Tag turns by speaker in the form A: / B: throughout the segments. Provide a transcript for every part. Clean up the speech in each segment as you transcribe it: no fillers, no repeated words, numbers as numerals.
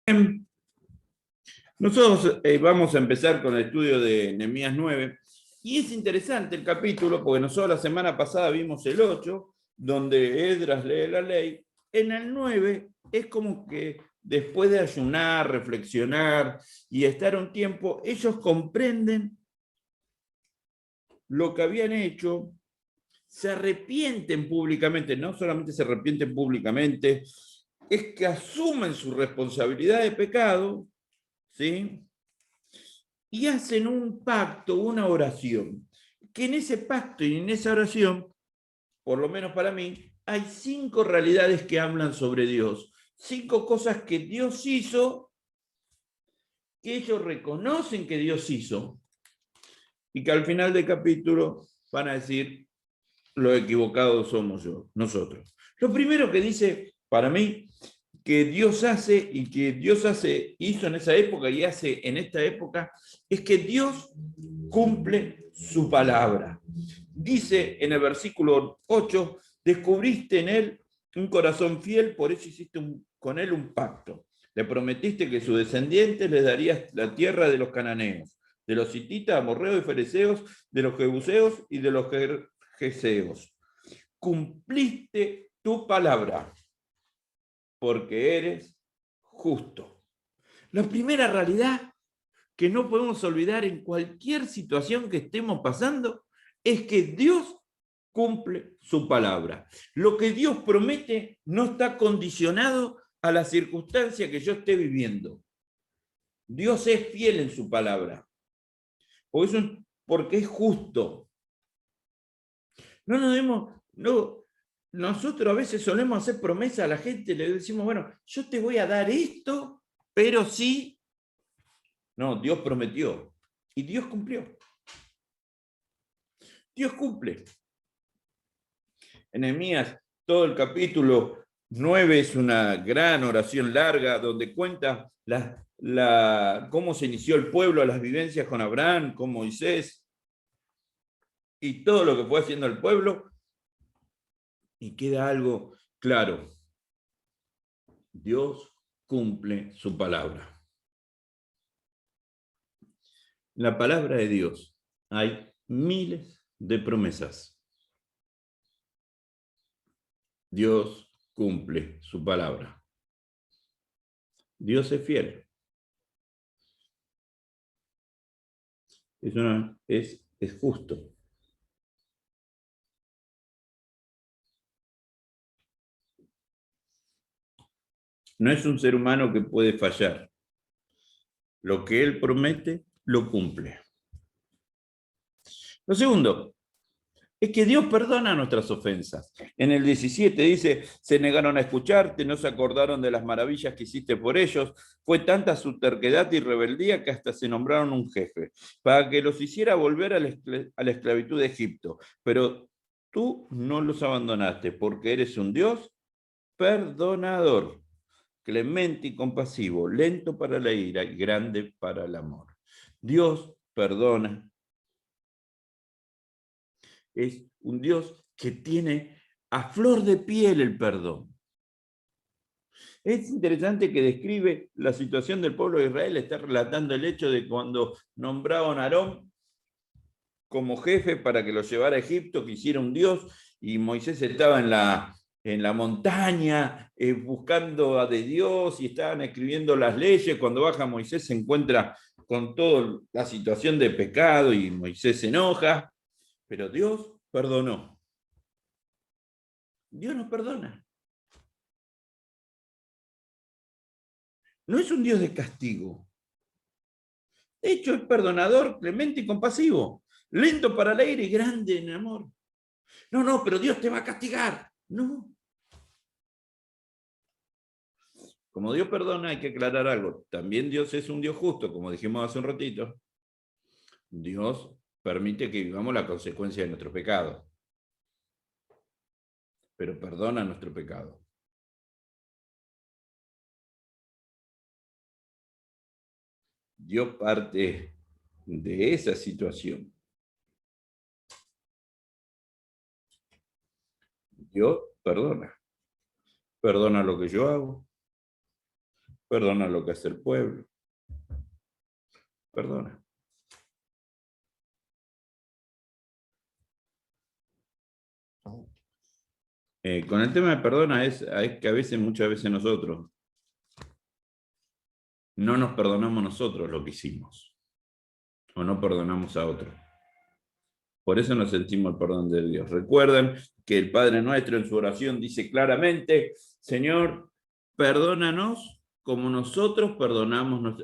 A: Bien, nosotros vamos a empezar con el estudio de Nehemías 9, y es interesante el capítulo porque nosotros la semana pasada vimos el 8, donde Esdras lee la ley. En el 9 es como que después de ayunar, reflexionar y estar un tiempo, ellos comprenden lo que habían hecho, se arrepienten públicamente, no solamente se arrepienten públicamente, es que asumen su responsabilidad de pecado, ¿sí? Y hacen un pacto, una oración, que en ese pacto y en esa oración, por lo menos para mí, hay 5 realidades que hablan sobre Dios, 5 cosas que Dios hizo, que ellos reconocen que Dios hizo, y que al final del capítulo van a decir, los equivocados somos nosotros. Lo primero que dice, para mí, que Dios hace y que Dios hizo en esa época y hace en esta época, es que Dios cumple su palabra. Dice en el versículo 8, descubriste en él un corazón fiel, por eso hiciste con él un pacto. Le prometiste que sus descendientes les darías la tierra de los cananeos, de los hititas, amorreos y fereceos, de los jebuseos y de los jeseos. Cumpliste tu palabra, porque eres justo. La primera realidad que no podemos olvidar en cualquier situación que estemos pasando es que Dios cumple su palabra. Lo que Dios promete no está condicionado a la circunstancia que yo esté viviendo. Dios es fiel en su palabra. Porque es justo. No nos demos, no, nosotros a veces solemos hacer promesas a la gente, le decimos, bueno, yo te voy a dar esto, pero sí. No, Dios prometió y Dios cumplió. Dios cumple. En Nehemías, todo el capítulo 9 es una gran oración larga donde cuenta cómo se inició el pueblo, las vivencias con Abraham, con Moisés y todo lo que fue haciendo el pueblo. Y queda algo claro. Dios cumple su palabra. En la palabra de Dios hay miles de promesas. Dios cumple su palabra. Dios es fiel. Es justo. No es un ser humano que puede fallar. Lo que él promete, lo cumple. Lo segundo es que Dios perdona nuestras ofensas. En el 17 dice, se negaron a escucharte, no se acordaron de las maravillas que hiciste por ellos. Fue tanta su terquedad y rebeldía que hasta se nombraron un jefe, para que los hiciera volver a la esclavitud de Egipto. Pero tú no los abandonaste, porque eres un Dios perdonador, clemente y compasivo, lento para la ira y grande para el amor. Dios perdona. Es un Dios que tiene a flor de piel el perdón. Es interesante que describe la situación del pueblo de Israel, está relatando el hecho de cuando nombraron a Aarón como jefe para que lo llevara a Egipto, que hiciera un Dios, y Moisés estaba en la montaña buscando a de Dios y estaban escribiendo las leyes. Cuando baja Moisés se encuentra con toda la situación de pecado y Moisés se enoja, pero Dios perdonó. Dios nos perdona. No es un Dios de castigo. De hecho, es perdonador, clemente y compasivo, lento para la ira y grande en amor. No, pero Dios te va a castigar. No. Como Dios perdona, hay que aclarar algo. También Dios es un Dios justo, como dijimos hace un ratito. Dios permite que vivamos la consecuencia de nuestro pecado, pero perdona nuestro pecado. Dios parte de esa situación. Dios perdona. Perdona lo que yo hago, Perdona lo que hace el pueblo. Perdona. Con el tema de perdona es que a veces, muchas veces nosotros no nos perdonamos nosotros lo que hicimos. O no perdonamos a otros. Por eso nos sentimos el perdón de Dios. Recuerden que el Padre Nuestro en su oración dice claramente, Señor, perdónanos como nosotros perdonamos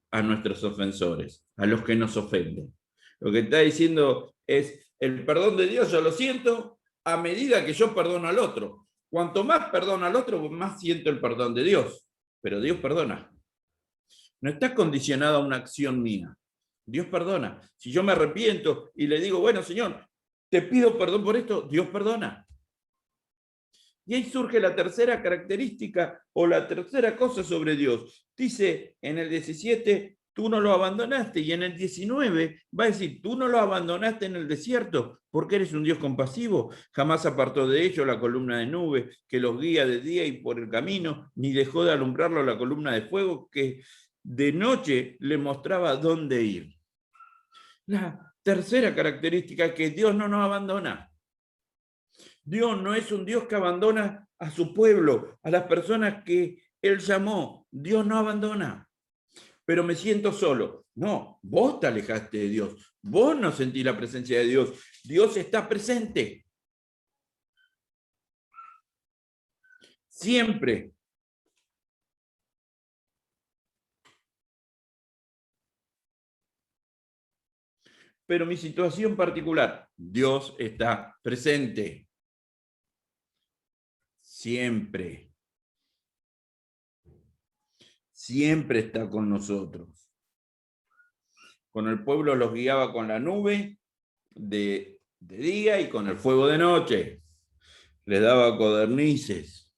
A: a nuestros ofensores, a los que nos ofenden. Lo que está diciendo es, el perdón de Dios yo lo siento a medida que yo perdono al otro. Cuanto más perdono al otro, más siento el perdón de Dios. Pero Dios perdona. No está condicionado a una acción mía. Dios perdona. Si yo me arrepiento y le digo, bueno, Señor, te pido perdón por esto, Dios perdona. Y ahí surge la tercera característica o la tercera cosa sobre Dios. Dice en el 17, tú no lo abandonaste. Y en el 19 va a decir, tú no lo abandonaste en el desierto porque eres un Dios compasivo. Jamás apartó de ellos la columna de nube que los guía de día y por el camino, ni dejó de alumbrarlo la columna de fuego que de noche le mostraba dónde ir. La tercera característica es que Dios no nos abandona. Dios no es un Dios que abandona a su pueblo, a las personas que Él llamó. Dios no abandona. Pero me siento solo. No, vos te alejaste de Dios. Vos no sentís la presencia de Dios. Dios está presente. Siempre. Pero mi situación particular, Dios está presente. Siempre. Siempre está con nosotros. Con el pueblo los guiaba con la nube de día y con el fuego de noche. Les daba codornices.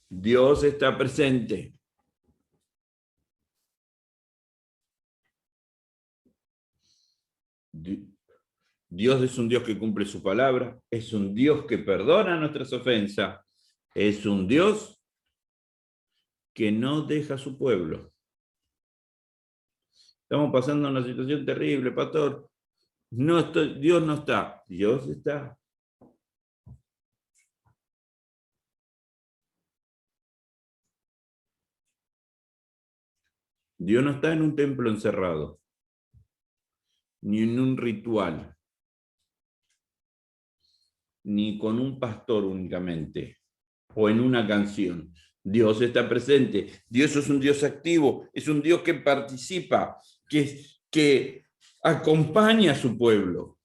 A: Dios está presente. Dios es un Dios que cumple su palabra, es un Dios que perdona nuestras ofensas, es un Dios que no deja a su pueblo. Estamos pasando una situación terrible, pastor. Dios no está, Dios está. Dios no está en un templo encerrado, ni en un ritual, ni con un pastor únicamente, o en una canción. Dios está presente. Dios es un Dios activo, es un Dios que participa, que acompaña a su pueblo.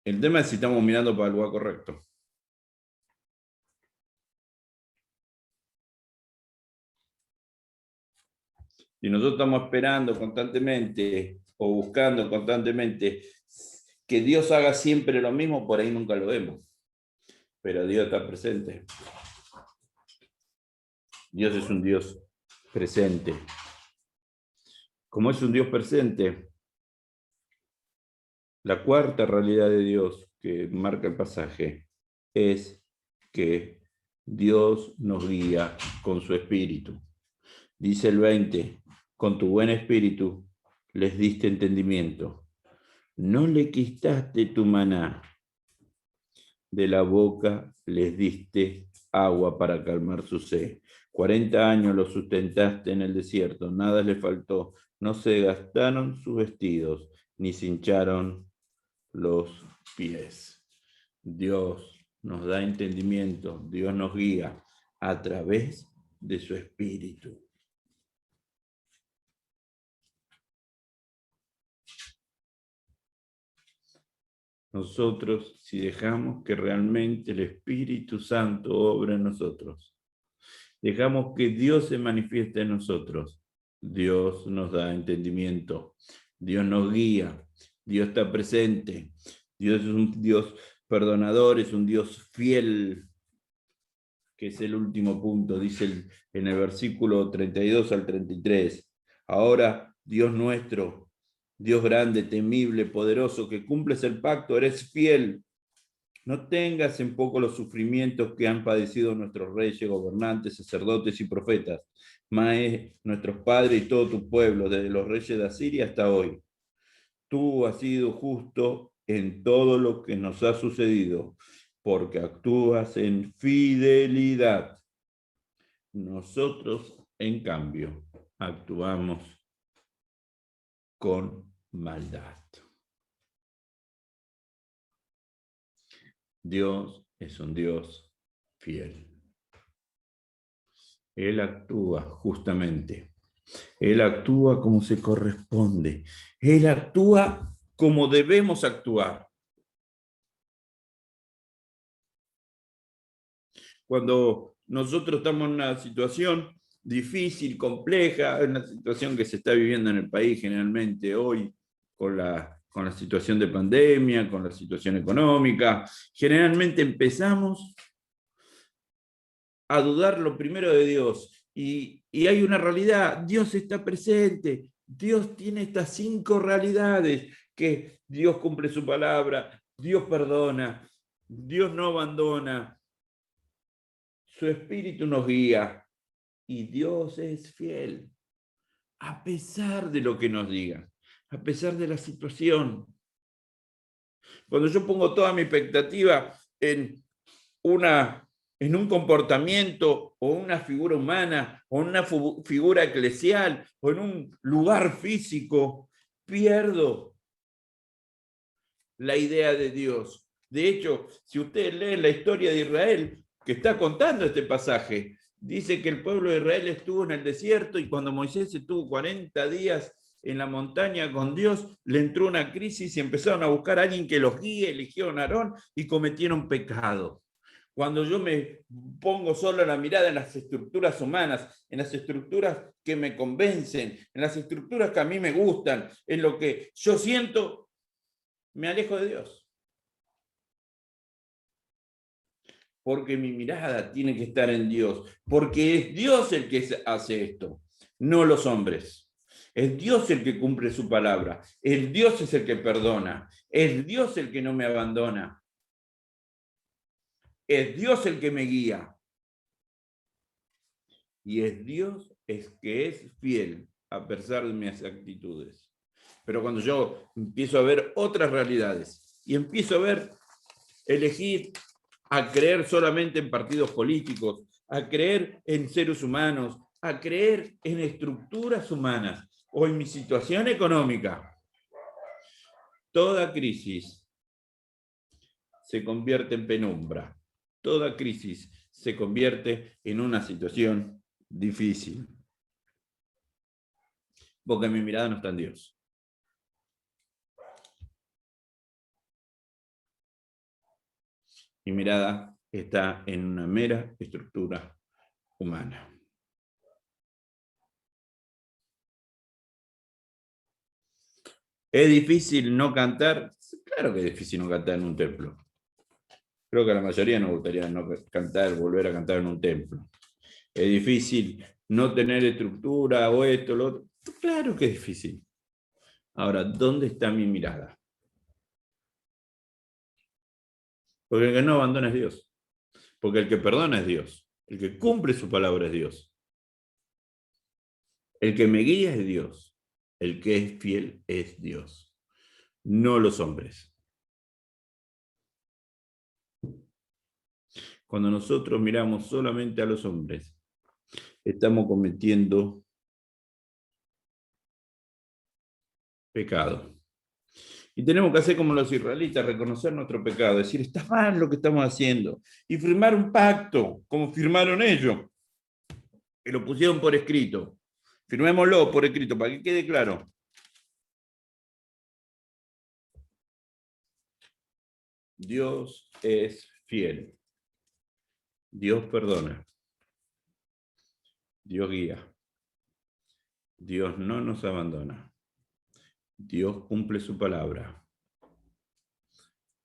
A: El tema es si estamos mirando para el lugar correcto. Si nosotros estamos esperando constantemente o buscando constantemente que Dios haga siempre lo mismo, por ahí nunca lo vemos. Pero Dios está presente. Dios es un Dios presente. Como es un Dios presente, la cuarta realidad de Dios que marca el pasaje es que Dios nos guía con su espíritu. Dice el 20, con tu buen espíritu les diste entendimiento. No le quitaste tu maná. De la boca les diste agua para calmar su sed. 40 años los sustentaste en el desierto, nada les faltó. No se gastaron sus vestidos, ni se hincharon los pies. Dios nos da entendimiento, Dios nos guía a través de su espíritu. Nosotros, si dejamos que realmente el Espíritu Santo obre en nosotros, dejamos que Dios se manifieste en nosotros, Dios nos da entendimiento, Dios nos guía, Dios está presente, Dios es un Dios perdonador, es un Dios fiel, que es el último punto, dice en el versículo 32 al 33. Ahora, Dios nuestro, Dios grande, temible, poderoso, que cumples el pacto, eres fiel No tengas en poco los sufrimientos que han padecido nuestros reyes, gobernantes, sacerdotes y profetas, nuestros padres y todo tu pueblo, desde los reyes de Asiria hasta hoy. Tú has sido justo en todo lo que nos ha sucedido, porque actúas en fidelidad. Nosotros, en cambio, actuamos con maldad. Dios es un Dios fiel. Él actúa justamente. Él actúa como se corresponde. Él actúa como debemos actuar. Cuando nosotros estamos en una situación difícil, compleja, una situación que se está viviendo en el país generalmente hoy, con la situación de pandemia, con la situación económica, generalmente empezamos a dudar lo primero de Dios. Y hay una realidad, Dios está presente, Dios tiene estas 5 realidades, que Dios cumple su palabra, Dios perdona, Dios no abandona, su espíritu nos guía y Dios es fiel, a pesar de lo que nos digan, a pesar de la situación. Cuando yo pongo toda mi expectativa en un comportamiento o una figura humana o una figura eclesial o en un lugar físico, pierdo la idea de Dios. De hecho, si ustedes leen la historia de Israel, que está contando este pasaje, dice que el pueblo de Israel estuvo en el desierto y cuando Moisés estuvo 40 días en la montaña con Dios, le entró una crisis y empezaron a buscar a alguien que los guíe, eligieron a Aarón y cometieron pecado. Cuando yo me pongo solo la mirada en las estructuras humanas, en las estructuras que me convencen, en las estructuras que a mí me gustan, en lo que yo siento, me alejo de Dios. Porque mi mirada tiene que estar en Dios, porque es Dios el que hace esto, no los hombres. Es Dios el que cumple su palabra, el Dios es el que perdona, es Dios el que no me abandona, es Dios el que me guía. Y es Dios el que es fiel a pesar de mis actitudes. Pero cuando yo empiezo a ver otras realidades y empiezo a elegir a creer solamente en partidos políticos, a creer en seres humanos, a creer en estructuras humanas o en mi situación económica, toda crisis se convierte en penumbra. Toda crisis se convierte en una situación difícil. Porque mi mirada no está en Dios. Mi mirada está en una mera estructura humana. ¿Es difícil no cantar? Claro que es difícil no cantar en un templo. Creo que a la mayoría nos gustaría no cantar, volver a cantar en un templo. ¿Es difícil no tener estructura o esto, lo otro? Claro que es difícil. Ahora, ¿dónde está mi mirada? Porque el que no abandona es Dios. Porque el que perdona es Dios. El que cumple su palabra es Dios. El que me guía es Dios. El que es fiel es Dios. No los hombres. Cuando nosotros miramos solamente a los hombres, estamos cometiendo pecado. Y tenemos que hacer como los israelitas, reconocer nuestro pecado, decir, está mal lo que estamos haciendo, y firmar un pacto, como firmaron ellos, que lo pusieron por escrito. Firmémoslo por escrito, para que quede claro. Dios es fiel. Dios perdona. Dios guía. Dios no nos abandona. Dios cumple su palabra.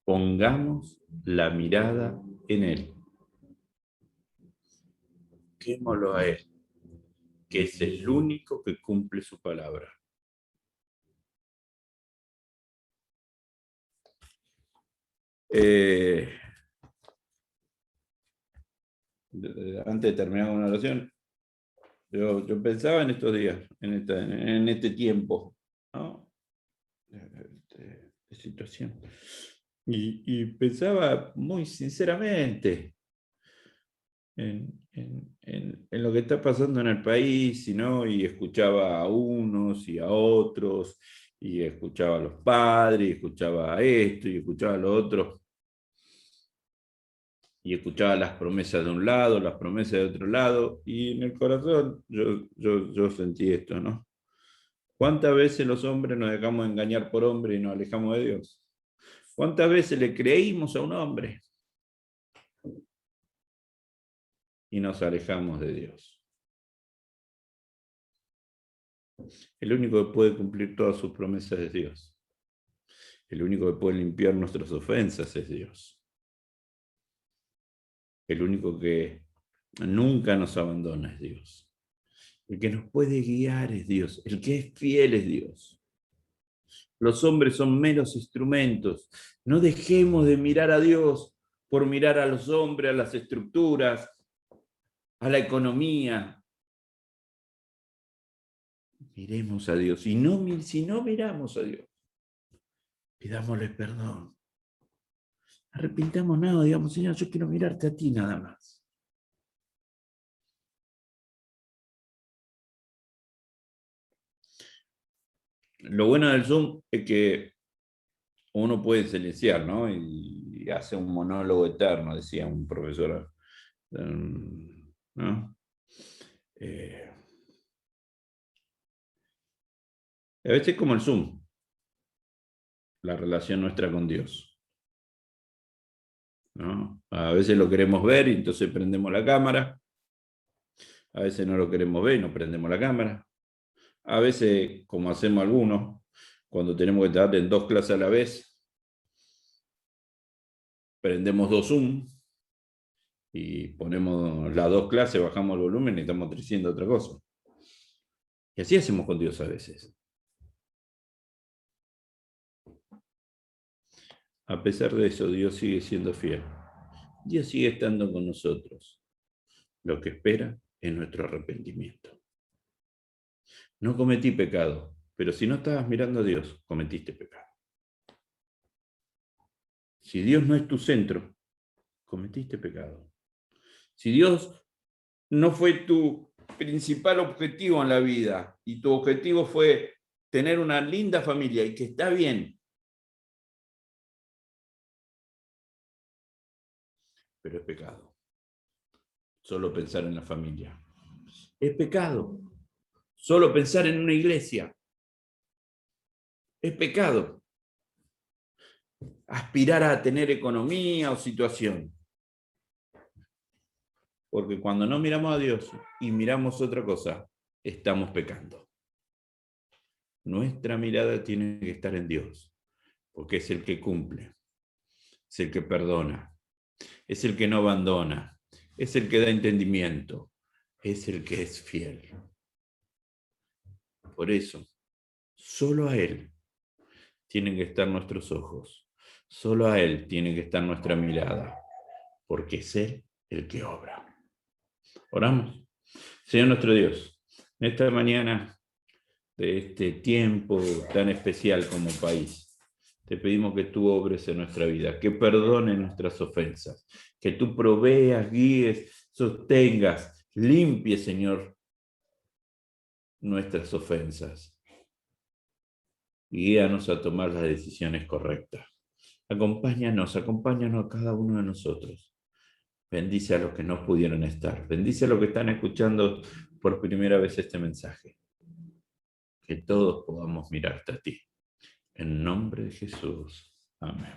A: Pongamos la mirada en Él. Busquémoslo a Él, que es el único que cumple su palabra. antes de terminar una oración, yo pensaba en estos días, en este tiempo, ¿no? De situación. Y pensaba muy sinceramente en lo que está pasando en el país, ¿no? Y escuchaba a unos y a otros, y escuchaba a los padres, y escuchaba a esto, y escuchaba a lo otro, y escuchaba las promesas de un lado, las promesas de otro lado, y en el corazón yo sentí esto, ¿no? ¿Cuántas veces los hombres nos dejamos engañar por hombres y nos alejamos de Dios? ¿Cuántas veces le creímos a un hombre y nos alejamos de Dios? El único que puede cumplir todas sus promesas es Dios. El único que puede limpiar nuestras ofensas es Dios. El único que nunca nos abandona es Dios. El que nos puede guiar es Dios. El que es fiel es Dios. Los hombres son meros instrumentos. No dejemos de mirar a Dios por mirar a los hombres, a las estructuras, a la economía. Miremos a Dios. Si no miramos a Dios, pidámosle perdón. Arrepintámonos, digamos, Señor, yo quiero mirarte a ti nada más. Lo bueno del Zoom es que uno puede silenciar, ¿no? Y hace un monólogo eterno, decía un profesor, ¿no? A veces es como el Zoom, la relación nuestra con Dios, ¿no? A veces lo queremos ver y entonces prendemos la cámara. A veces no lo queremos ver y no prendemos la cámara. A veces, como hacemos algunos, cuando tenemos que estar en 2 clases a la vez, prendemos 2 Zoom y ponemos las 2 clases, bajamos el volumen y estamos diciendo otra cosa. Y así hacemos con Dios a veces. A pesar de eso, Dios sigue siendo fiel. Dios sigue estando con nosotros. Lo que espera es nuestro arrepentimiento. No cometí pecado, pero si no estabas mirando a Dios, cometiste pecado. Si Dios no es tu centro, cometiste pecado. Si Dios no fue tu principal objetivo en la vida y tu objetivo fue tener una linda familia y que está bien, pero es pecado. Solo pensar en la familia. Es pecado. Solo pensar en una iglesia. Es pecado. Aspirar a tener economía o situación. Porque cuando no miramos a Dios y miramos otra cosa, estamos pecando. Nuestra mirada tiene que estar en Dios, porque es el que cumple, es el que perdona, es el que no abandona, es el que da entendimiento, es el que es fiel. Por eso, solo a Él tienen que estar nuestros ojos, solo a Él tiene que estar nuestra mirada, porque es Él el que obra. Oramos. Señor nuestro Dios, en esta mañana de este tiempo tan especial como país, te pedimos que tú obres en nuestra vida, que perdones nuestras ofensas, que tú proveas, guíes, sostengas, limpies, Señor, nuestras ofensas. Guíanos a tomar las decisiones correctas. Acompáñanos a cada uno de nosotros. Bendice a los que no pudieron estar. Bendice a los que están escuchando por primera vez este mensaje. Que todos podamos mirarte a ti. En nombre de Jesús. Amén.